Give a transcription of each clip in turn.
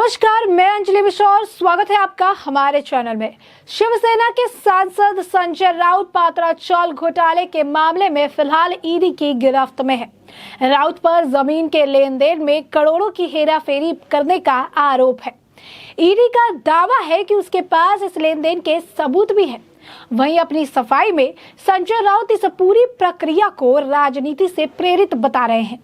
नमस्कार, मैं अंजलि मिश्रा और स्वागत है आपका हमारे चैनल में। शिवसेना के सांसद संजय राउत पात्राचौल घोटाले के मामले में फिलहाल ईडी की गिरफ्त में है। राउत पर जमीन के लेन देन में करोड़ों की हेराफेरी करने का आरोप है। ईडी का दावा है कि उसके पास इस लेन देन के सबूत भी हैं। वहीं अपनी सफाई में संजय राउत इस पूरी प्रक्रिया को राजनीति से प्रेरित बता रहे हैं।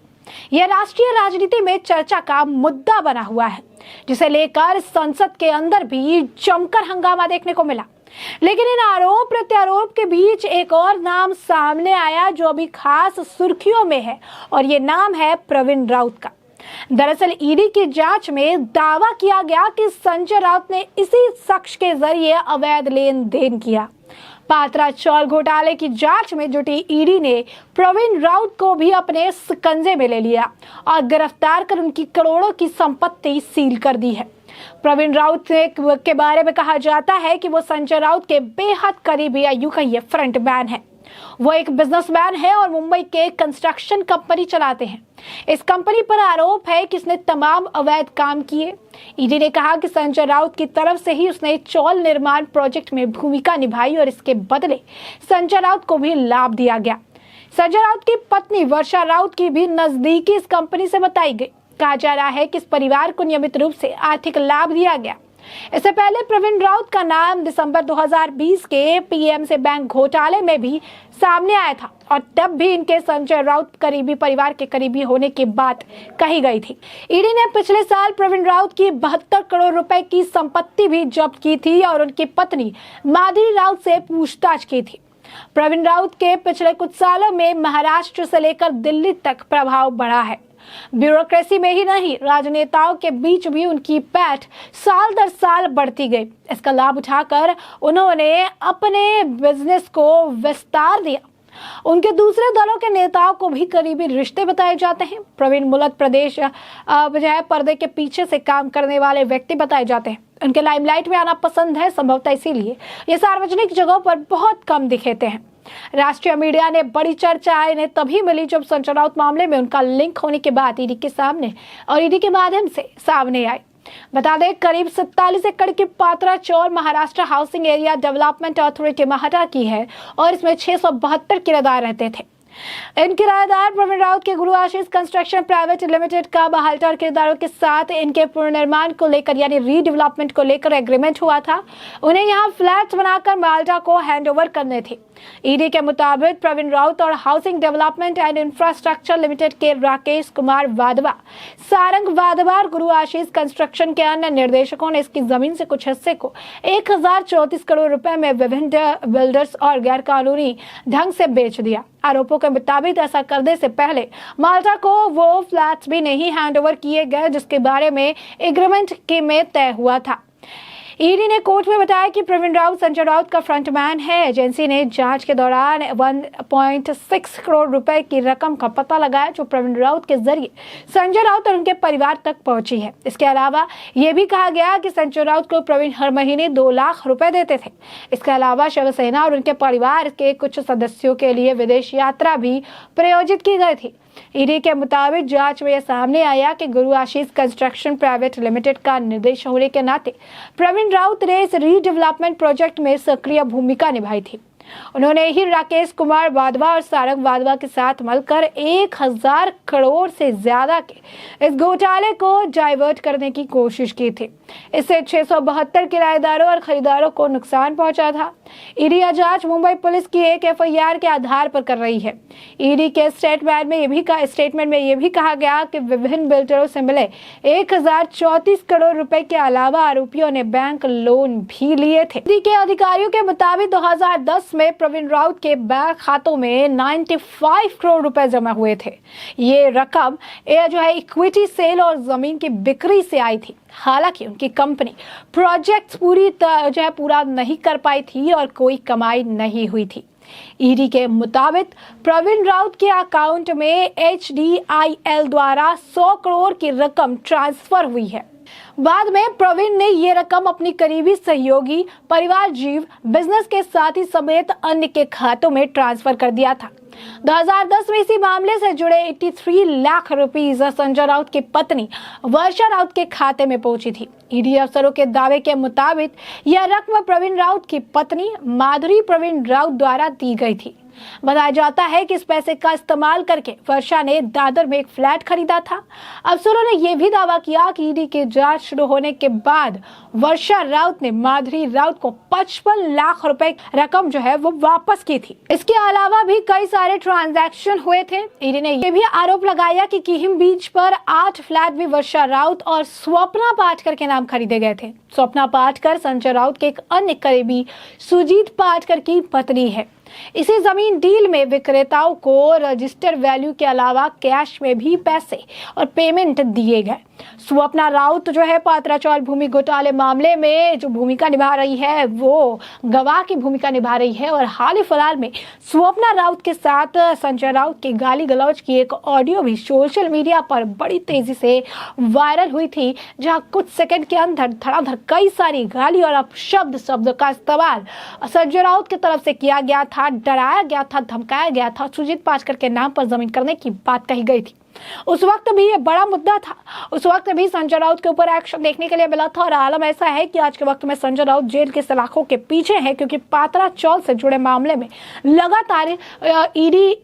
यह राष्ट्रीय राजनीति में चर्चा का मुद्दा बना हुआ है, जिसे लेकर संसद के अंदर भी जमकर हंगामा देखने को मिला। लेकिन इन आरोप प्रत्यारोप के बीच एक और नाम सामने आया जो अभी खास सुर्खियों में है, और ये नाम है प्रवीण राउत का। दरअसल ईडी की जांच में दावा किया गया कि संजय राउत ने इसी शख्स के जरिए अवैध लेन देन किया। पात्राचौल घोटाले की जांच में जुटी ईडी ने प्रवीण राउत को भी अपने शिकंजे में ले लिया और गिरफ्तार कर उनकी करोड़ों की संपत्ति सील कर दी है। प्रवीण राउत के बारे में कहा जाता है कि वो संजय राउत के बेहद करीबी या यूं कहिए फ्रंटमैन है। वो एक बिजनेसमैन है और मुंबई के कंस्ट्रक्शन कंपनी चलाते हैं। इस कंपनी पर आरोप है कि इसने तमाम अवैध काम किए। ईडी ने कहा कि संजय राउत की तरफ से ही उसने चौल निर्माण प्रोजेक्ट में भूमिका निभाई और इसके बदले संजय राउत को भी लाभ दिया गया। संजय राउत की पत्नी वर्षा राउत की भी नजदीकी इस कंपनी से बताई गई। कहा जा रहा है कि इस परिवार को नियमित रूप से आर्थिक लाभ दिया गया। इससे पहले प्रवीण राउत का नाम दिसंबर 2020 के पीएमसी बैंक घोटाले में भी सामने आया था, और तब भी इनके संजय राउत करीबी परिवार के करीबी होने की बात कही गई थी। ईडी ने पिछले साल प्रवीण राउत की 72 करोड़ रुपए की संपत्ति भी जब्त की थी और उनकी पत्नी माधुरी राउत से पूछताछ की थी। प्रवीण राउत के पिछले कुछ सालों में महाराष्ट्र से लेकर दिल्ली तक प्रभाव बढ़ा है। ब्यूरोक्रेसी में ही नहीं, राजनेताओं के बीच भी उनकी पैठ साल दर साल बढ़ती गई। इसका लाभ उठाकर उन्होंने अपने बिजनेस को विस्तार दिया। उनके दूसरे दलों के नेताओं को भी करीबी रिश्ते बताए जाते हैं। प्रवीण मूलतः प्रदेश पर्दे के पीछे से काम करने वाले व्यक्ति बताए जाते हैं। उनके लाइमलाइट में आना पसंद है, संभवतः इसीलिए ये सार्वजनिक जगहों पर बहुत कम दिखते हैं। राष्ट्रीय मीडिया ने बड़ी चर्चा इन्हें तभी मिली जब संजय राउत मामले में उनका लिंक होने के बाद ईडी के सामने और ईडी के माध्यम से सामने आई। बता दें, करीब 47 एकड़ की Patrachawl Maharashtra housing area development authority MHADA की है और इसमें 672 किराएदार रहते थे। इन किराएदार प्रवीण राउत के गुरु आशीष कंस्ट्रक्शन प्राइवेट लिमिटेड का बहालदार किराएदारों के साथ इनके पुनर्निर्माण को लेकर यानी रीडेवलपमेंट को लेकर एग्रीमेंट हुआ था। उन्हें यहां फ्लैट्स बनाकर माल्टा को हैंडओवर करने थे। ईडी के मुताबिक प्रवीण राउत और housing development and infrastructure limited के राकेश कुमार वाधवा, सारंग वाधवा और गुरु आशीष कंस्ट्रक्शन के अन्य निर्देशकों ने इसकी जमीन से कुछ हिस्से को 1034 करोड़ रुपए में विभिन्न बिल्डर्स और गैर कानूनी ढंग से बेच दिया। आरोपों के मुताबिक ऐसा करने से पहले माल्टा को वो फ्लैट्स भी नहीं हैंडओवर किए गए जिसके बारे में एग्रीमेंट में तय हुआ था। ईडी ने कोर्ट में बताया कि प्रवीण राउत संजय राउत का फ्रंटमैन है। एजेंसी ने जांच के दौरान 1.6 करोड़ रुपए की रकम का पता लगाया जो प्रवीण राउत के जरिए संजय राउत और उनके परिवार तक पहुंची है। इसके अलावा यह भी कहा गया कि संजय राउत को प्रवीण हर महीने 2 लाख रुपए देते थे। इसके अलावा शिवसेना और उनके परिवार के कुछ सदस्यों के लिए विदेश यात्रा भी प्रायोजित की गई थी। ईडी के मुताबिक जांच में यह सामने आया कि गुरु आशीष कंस्ट्रक्शन प्राइवेट लिमिटेड का निर्देश होने के नाते प्रवीण राउत ने इस रीडेवलपमेंट प्रोजेक्ट में सक्रिय भूमिका निभाई थी। उन्होंने ही राकेश कुमार वाधवा और सारंग वाधवा के साथ मिलकर 1000 करोड़ से ज्यादा के इस घोटाले को डाइवर्ट करने की कोशिश की थी। इससे 672 किराएदारों और खरीदारों को नुकसान पहुंचा था। ईडी यह जांच मुंबई पुलिस की एक एफआईआर के आधार पर कर रही है। ईडी के स्टेटमेंट में यह भी कहा गया कि विभिन्न बिल्डरों से मिले 1034 करोड़ रुपए के अलावा आरोपियों ने बैंक लोन भी लिए थे। ईडी के अधिकारियों के मुताबिक 2010 में प्रवीण राउत के बैंक खातों में 95 करोड़ रुपए जमा हुए थे। ये रकम इक्विटी सेल और जमीन की बिक्री से आई थी। हालांकि उनकी कंपनी प्रोजेक्ट्स पूरा नहीं कर पाई थी और कोई कमाई नहीं हुई थी। ईडी के मुताबिक प्रवीण राउत के अकाउंट में HDIL द्वारा 100 करोड़ की रकम ट्रांसफर हुई है। बाद में प्रवीण ने ये रकम अपनी करीबी सहयोगी परिवार जीव बिजनेस के साथी समेत अन्य के खातों में ट्रांसफर कर दिया था। 2010 में इसी मामले से जुड़े 83 लाख रुपीस संजय राउत की पत्नी वर्षा राउत के खाते में पहुंची थी। ईडी अफसरों के दावे के मुताबिक यह रकम प्रवीण राउत की पत्नी माधुरी प्रवीण राउत द्वारा दी गई थी। बताया जाता है कि इस पैसे का इस्तेमाल करके वर्षा ने दादर में एक फ्लैट खरीदा था। अफसरों ने यह भी दावा किया कि ईडी की जांच शुरू होने के बाद वर्षा राउत ने माधुरी राउत को 55 लाख रुपए रकम जो है वो वापस की थी। इसके अलावा भी कई सारे ट्रांजैक्शन हुए थे। ईडी ने यह भी आरोप लगाया कि किहिम बीच पर 8 फ्लैट भी वर्षा राउत और स्वप्ना पाटकर के नाम खरीदे गए थे। स्वप्ना पाटकर संजय राउत के एक अन्य करीबी सुजीत पाटकर की पत्नी है। इसी जमीन डील में विक्रेताओं को रजिस्टर वैल्यू के अलावा कैश में भी पैसे और पेमेंट दिए गए। स्वप्ना राउत जो है पात्राचौल भूमि घोटाले मामले में जो भूमिका निभा रही है वो गवाह की भूमिका निभा रही है और हाल ही फिलहाल में स्वप्ना राउत के साथ संजय राउत की गाली गलौज की एक ऑडियो भी सोशल मीडिया पर बड़ी तेजी से वायरल हुई थी, जहां कुछ सेकंड के अंदर धड़ाधड़ कई सारी गाली और अपशब्द का इस्तेमाल संजय राउत की तरफ से किया गया था, डराया गया था, धमकाया गया था, सुजीत पाटकर के नाम पर जमीन करने की बात कही गई थी। उस वक्त भी ये बड़ा मुद्दा था। उस वक्त भी संजय राउत के ऊपर एक्शन देखने के लिए मिला था और आलम ऐसा है कि आज के वक्त में संजय राउत जेल के सलाखों के पीछे है, क्योंकि पात्राचौल से जुड़े मामले में लगातार ईडी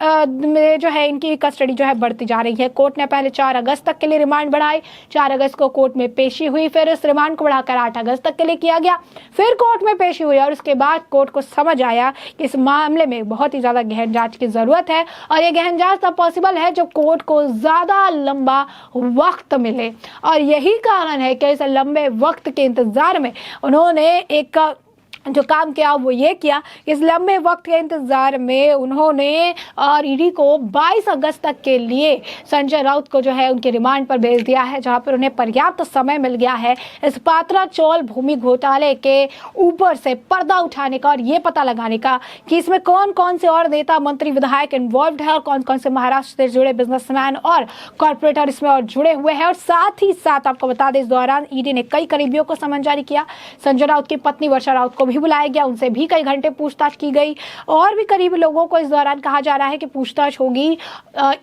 में जो है इनकी कस्टडी जो है बढ़ती जा रही है। कोर्ट ने पहले 4 अगस्त तक के लिए रिमांड बढ़ाई। 4 अगस्त को कोर्ट में पेशी हुई, फिर इस रिमांड को बढ़ाकर 8 अगस्त तक के लिए किया गया। फिर कोर्ट में पेशी हुई और उसके बाद कोर्ट को समझ आया कि इस मामले में बहुत ही ज्यादा गहन जांच की जरूरत है और ये गहन जांच तब पॉसिबल है जब कोर्ट को ज्यादा लंबा वक्त मिले। और यही कारण है कि इस लंबे वक्त के इंतजार में उन्होंने एक जो काम किया वो ये किया, इस लंबे वक्त के इंतजार में उन्होंने और ईडी को 22 अगस्त तक के लिए संजय राउत को जो है उनके रिमांड पर भेज दिया है, जहां पर उन्हें पर्याप्त समय मिल गया है इस पात्राचौल भूमि घोटाले के ऊपर से पर्दा उठाने का और ये पता लगाने का कि इसमें कौन कौन से और नेता मंत्री विधायक इन्वॉल्व है और कौन कौन से महाराष्ट्र से जुड़े बिजनेसमैन और कॉर्पोरेटर इसमें और जुड़े हुए हैं। और साथ ही साथ आपको बता दें इस दौरान ईडी ने कई करीबियों को समन जारी किया। संजय राउत की पत्नी वर्षा राउत को भी बुलाया गया, उनसे भी कई घंटे पूछताछ की गई और भी करीबी लोगों को इस दौरान कहा जा रहा है कि पूछताछ होगी।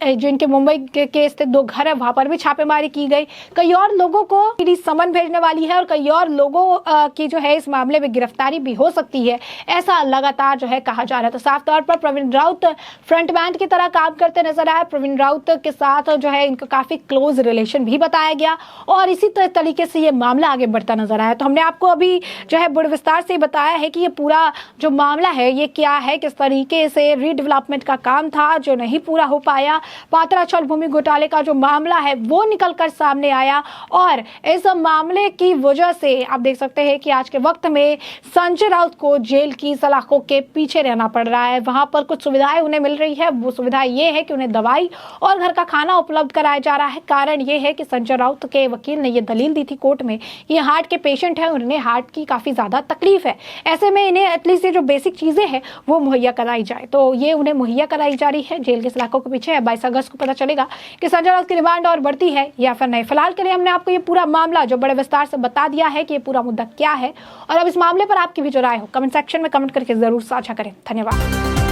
जिनके मुंबई के स्थित 2 घर है वहां पर भी छापेमारी की गई। कई और लोगों को ईडी समन भेजने वाली है और कई और लोगों की जो है इस मामले में गिरफ्तारी भी हो सकती है, ऐसा लगातार जो है कहा जा रहा है। तो साफ तौर पर प्रवीण राउत फ्रंटमैन की तरह काम करते नजर आए। प्रवीण राउत के साथ जो है इनका काफी क्लोज रिलेशन भी बताया गया और इसी तरीके से ये मामला आगे बढ़ता नजर आया। तो हमने आपको अभी जो है बड़े विस्तार से बताया है कि ये पूरा जो मामला है ये क्या है, किस तरीके से रीडेवलपमेंट का काम था जो नहीं पूरा हो पाया, पात्राचौल भूमि घोटाले का जो मामला है वो निकलकर सामने आया और इस मामले की वजह से आप देख सकते हैं कि आज के वक्त में संजय राउत को जेल की सलाखों के पीछे रहना पड़ रहा है। वहां पर कुछ सुविधाएं उन्हें मिल रही है, वो सुविधा ये है कि उन्हें दवाई और घर का खाना उपलब्ध कराया जा रहा है। कारण ये है कि संजय राउत के वकील ने ये दलील दी थी कोर्ट में, ये हार्ट के पेशेंट है, उन्हें हार्ट की काफी ज्यादा तकलीफ है, ऐसे में इन्हें एटलीस्ट ये जो बेसिक चीजें हैं वो मुहैया कराई जाए। तो ये उन्हें मुहैया कराई जा रही है। जेल के सलाखों के पीछे है। 22 अगस्त को पता चलेगा कि संजय राउत की रिमांड और बढ़ती है या फिर नहीं। फिलहाल के लिए हमने आपको ये पूरा मामला जो बड़े विस्तार से बता दिया है कि ये पूरा मुद्दा क्या है और अब इस मामले पर आपकी भी जो राय हो कमेंट सेक्शन में कमेंट करके जरूर साझा करें। धन्यवाद।